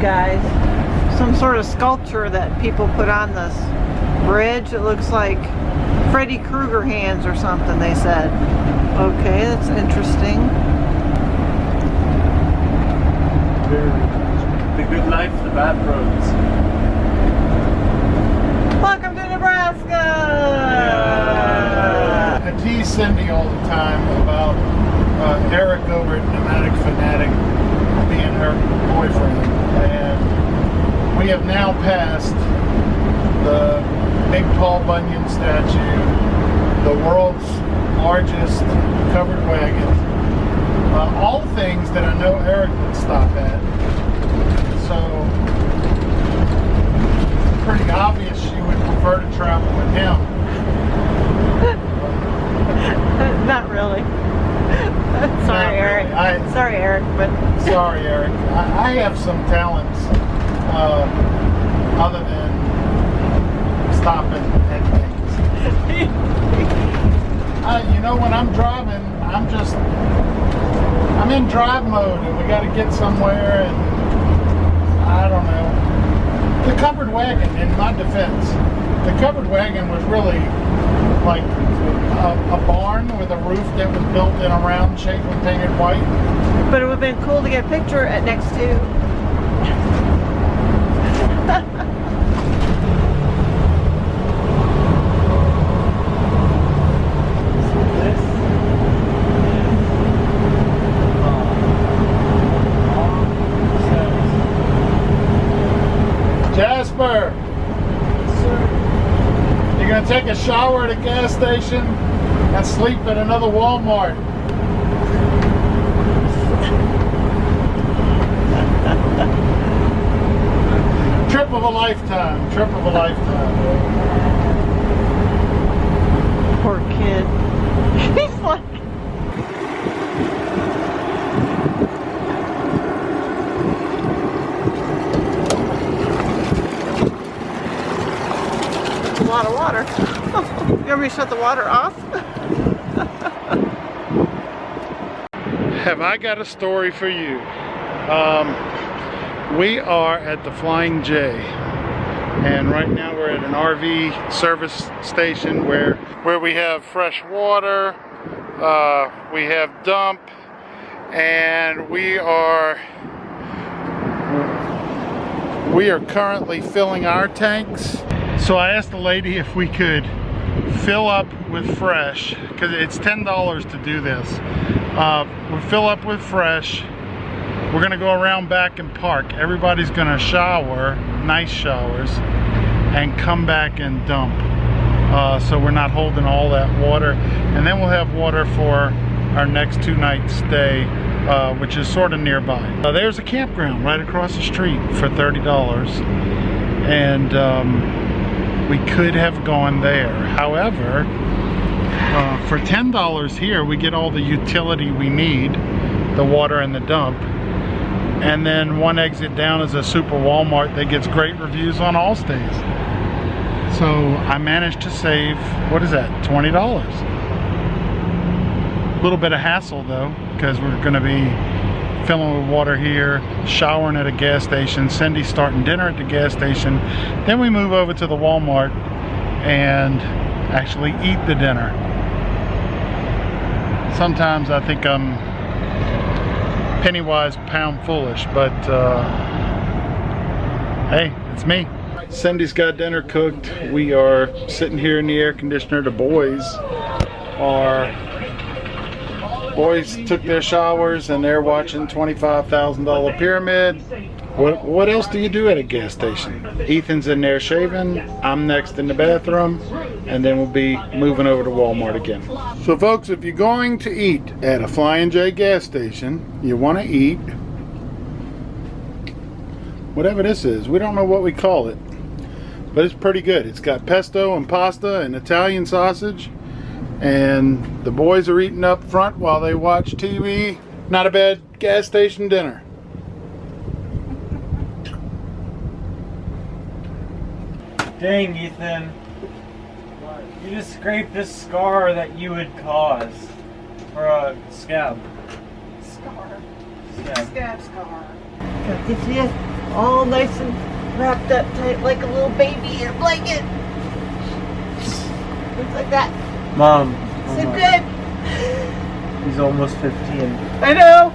guys. Some sort of sculpture that people put on this bridge. It looks like Freddy Krueger hands or something, they said. Okay, that's interesting. The good life, the bad roads. Welcome to Nebraska! I tease Cindy all the time about Eric over at Pneumatic Fanatic being her boyfriend. And we have now passed the big Paul Bunyan statue, the world's largest covered wagon. All things that I know Eric would stop at. So, pretty obvious she would prefer to travel with him. Not really. Sorry, Eric. Sorry, Eric, but... Sorry, Eric. I have some talents other than stopping at things. You know, when I'm driving, I'm in drive mode and we got to get somewhere and I don't know. The covered wagon, in my defense, the covered wagon was really like a barn with a roof that was built in a round shape and painted white. But it would have been cool to get a picture at next to. Jasper, you're gonna take a shower at a gas station and sleep at another Walmart. Trip of a lifetime. Trip of a lifetime. Poor kid. He's like... A lot of water. You want me to shut the water off? Have I got a story for you? We are at the Flying J, and right now we're at an RV service station where we have fresh water, we have dump, and we are currently filling our tanks. So I asked the lady if we could fill up with fresh, because it's $10 to do this. We'll fill up with fresh. We're gonna go around back and park. Everybody's gonna shower, nice showers, and come back and dump. So we're not holding all that water. And then we'll have water for our next 2-night stay, which is sort of nearby. There's a campground right across the street for $30. And we could have gone there. However, for $10 here, we get all the utility we need, the water and the dump. And then one exit down is a super Walmart that gets great reviews on all stays. So I managed to save, what is that, $20? A little bit of hassle though, because we're gonna be filling with water here, showering at a gas station, Cindy's starting dinner at the gas station, then we move over to the Walmart and actually eat the dinner. Sometimes I think I'm penny wise, pound foolish, but hey, it's me. Cindy's got dinner cooked. We are sitting here in the air conditioner. The boys took their showers and they're watching $25,000 Pyramid. What else do you do at a gas station? Ethan's in there shaving, I'm next in the bathroom, and then we'll be moving over to Walmart again. So folks, if you're going to eat at a Flying J gas station, you want to eat whatever this is. We don't know what we call it, but it's pretty good. It's got pesto and pasta and Italian sausage, and the boys are eating up front while they watch TV. Not a bad gas station dinner. Dang, Ethan. You just scraped this scar that you would cause. Or a scab. Scar. Scab. Scab scar. Got this here. All nice and wrapped up tight like a little baby in a blanket. Looks like that. Mom. So good. He's almost 15. I know.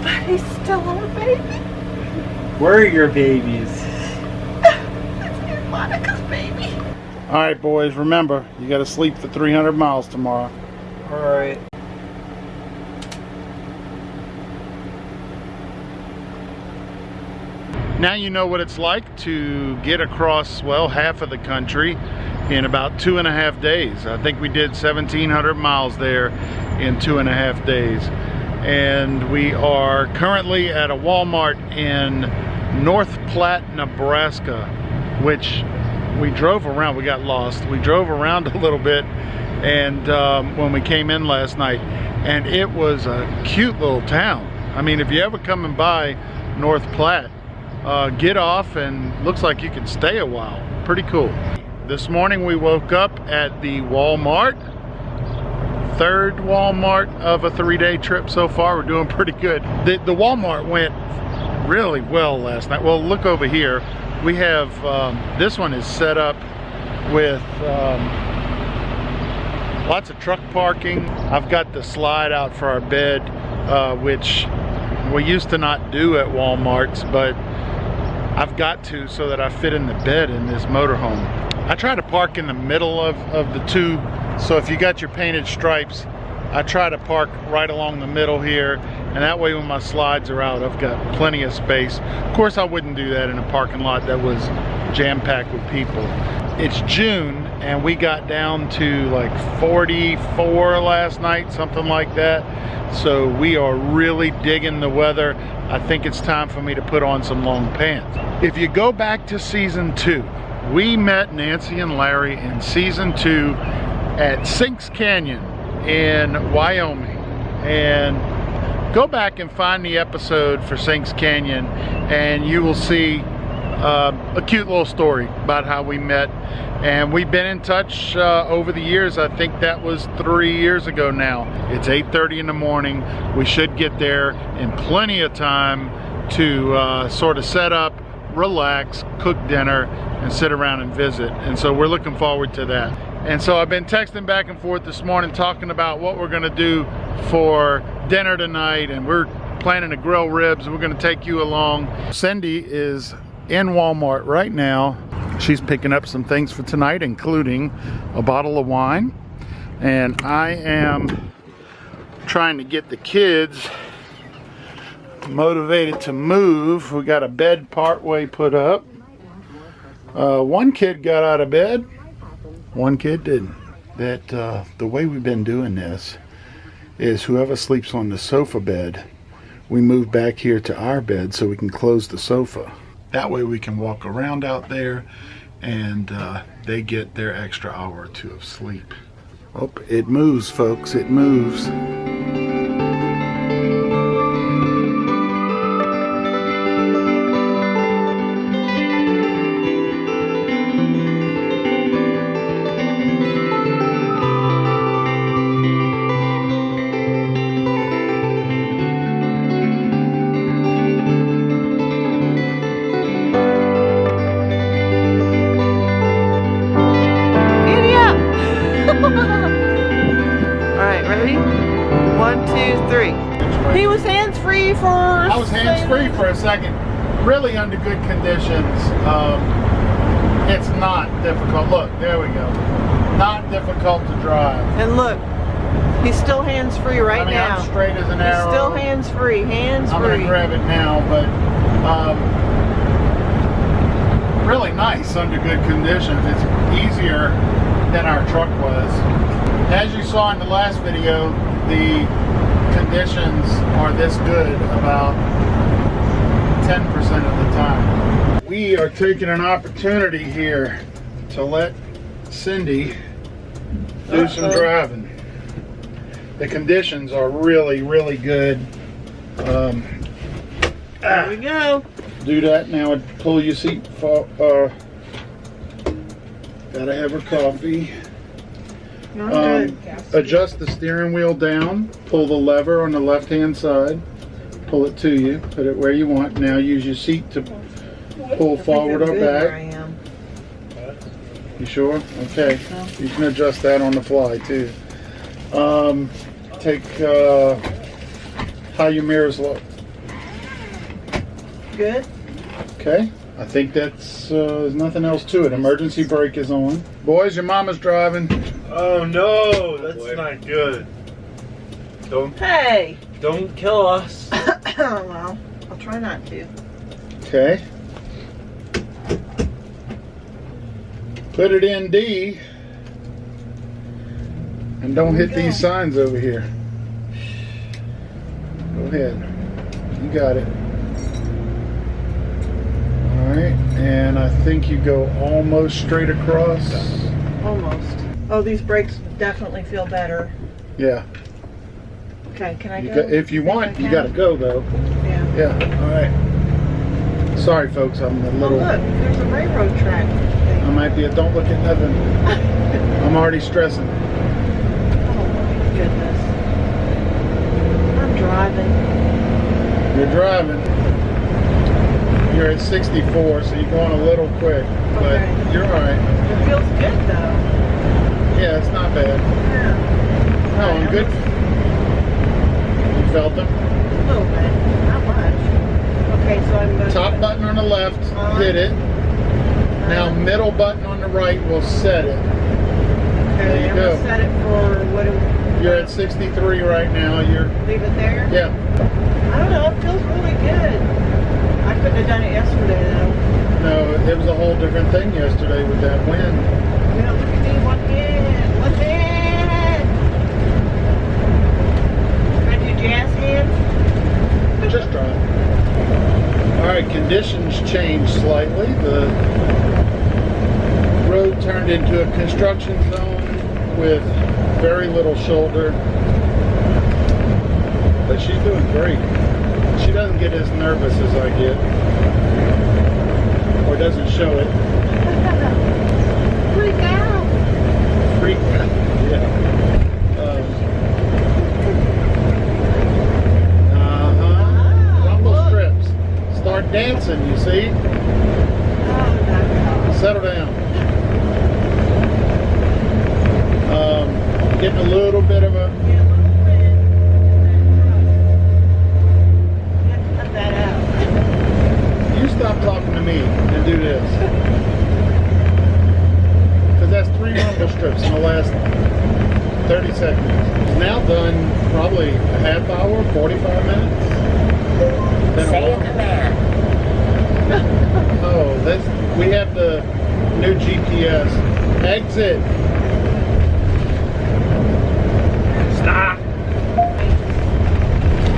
But he's still a baby. Where are your babies? It's Monica's baby. All right, boys, remember, you got to sleep for 300 miles tomorrow. Alright. Now you know what it's like to get across, well, half of the country in about 2.5 days. I think we did 1,700 miles there in 2.5 days. And we are currently at a Walmart in North Platte, Nebraska, which we drove around. We got lost. We drove around a little bit and when we came in last night, and it was a cute little town. I mean, if you ever coming by North Platte, get off and looks like you can stay a while. Pretty cool. This morning we woke up at the Walmart. Third Walmart of a 3-day trip so far. We're doing pretty good. The Walmart went really well last night. Well, look over here. We have, this one is set up with lots of truck parking. I've got the slide out for our bed, which we used to not do at Walmart's, but I've got to so that I fit in the bed in this motorhome. I try to park in the middle of the two, so if you got your painted stripes, I try to park right along the middle here, and that way when my slides are out, I've got plenty of space. Of course, I wouldn't do that in a parking lot that was jam-packed with people. It's June, and we got down to like 44 last night, something like that. So we are really digging the weather. I think it's time for me to put on some long pants. If you go back to season 2, we met Nancy and Larry in season 2 at Sinks Canyon in Wyoming. And go back and find the episode for Sinks Canyon and you will see a cute little story about how we met. And we've been in touch over the years. I think that was 3 years ago now. It's 8:30 in the morning. We should get there in plenty of time to sort of set up, relax, cook dinner, and sit around and visit. And so we're looking forward to that. And so I've been texting back and forth this morning talking about what we're gonna do for dinner tonight, and we're planning to grill ribs. We're gonna take you along. Cindy is in Walmart right now. She's picking up some things for tonight, including a bottle of wine. And I am trying to get the kids motivated to move. We got a bed partway put up. One kid got out of bed, one kid didn't. The way we've been doing this is whoever sleeps on the sofa bed, we move back here to our bed so we can close the sofa. That way we can walk around out there and they get their extra hour or two of sleep. Oh, it moves, folks, it moves. He was hands-free for... I was hands-free for a second. Really under good conditions. It's not difficult. Look, there we go. Not difficult to drive. And look, he's still hands-free right now. I'm straight as an arrow. He's still hands-free, hands-free. I'm gonna grab it now, but really nice under good conditions. It's easier than our truck was. As you saw in the last video, the conditions are this good about 10% of the time. We are taking an opportunity here to let Cindy do some driving. The conditions are really, really good. There we go. Do that now. Pull your seat. Gotta have her coffee. Adjust the steering wheel down, pull the lever on the left hand side, pull it to you, put it where you want. Now use your seat to pull forward or Where I back. am. You sure? Okay. You can adjust that on the fly too. Take how your mirrors look. Good. Okay. I think that's there's nothing else to it. Emergency brake is on. Boys, your mama's driving. Oh no, that's not good. Hey. Don't kill us. Well, I'll try not to. Okay. Put it in D. And don't hit these signs over here. Go ahead. You got it. Alright, and I think you go almost straight across. Almost. Oh, these brakes definitely feel better. Yeah. Okay, can I go? If you want, you gotta go though. Yeah. Yeah, alright. Sorry folks, I'm a little... Oh look, there's a railroad track thing. I might be a don't look at nothing. I'm already stressing. Oh my goodness. I'm driving. You're driving. You're at 64, so you're going a little quick, but Okay. you're alright. It feels good though. Yeah, it's not bad. Yeah. No, I'm good. You felt them? A little bit. Not much. Okay, so I'm going Top button on the left, hit it. Now middle button on the right will set it. Okay, There you I'm go. gonna set it for what do You're at 63 right now. You're leave it there? yeah. I don't know, it feels really good. I couldn't have done it yesterday though. No, it was a whole different thing yesterday with that wind. Yeah, look at me, one hand. One hand. Can I do jazz hands? Just drive. All right, conditions changed slightly. The road turned into a construction zone with very little shoulder. But she's doing great. She doesn't get as nervous as I get. Or doesn't show it. Freak out. Freak out. Yeah. Rumble strips. Start dancing, you see? Settle down. Getting a little bit of a... Yeah, a little bit. You have to cut that out. You stop talking to me and do this. Because that's 3 rumble strips in the last 30 seconds. It's now done probably a half hour, 45 minutes. Say a command. Oh, we have the new GPS. Exit. Stop.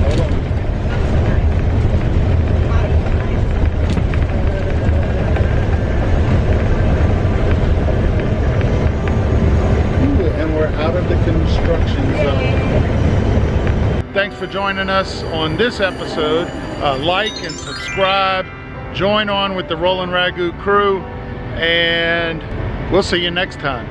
Hold on. Ooh, and we're out of the construction zone. Thanks for joining us on this episode. Like and subscribe. Join on with the Rollin' Ragu crew. And we'll see you next time.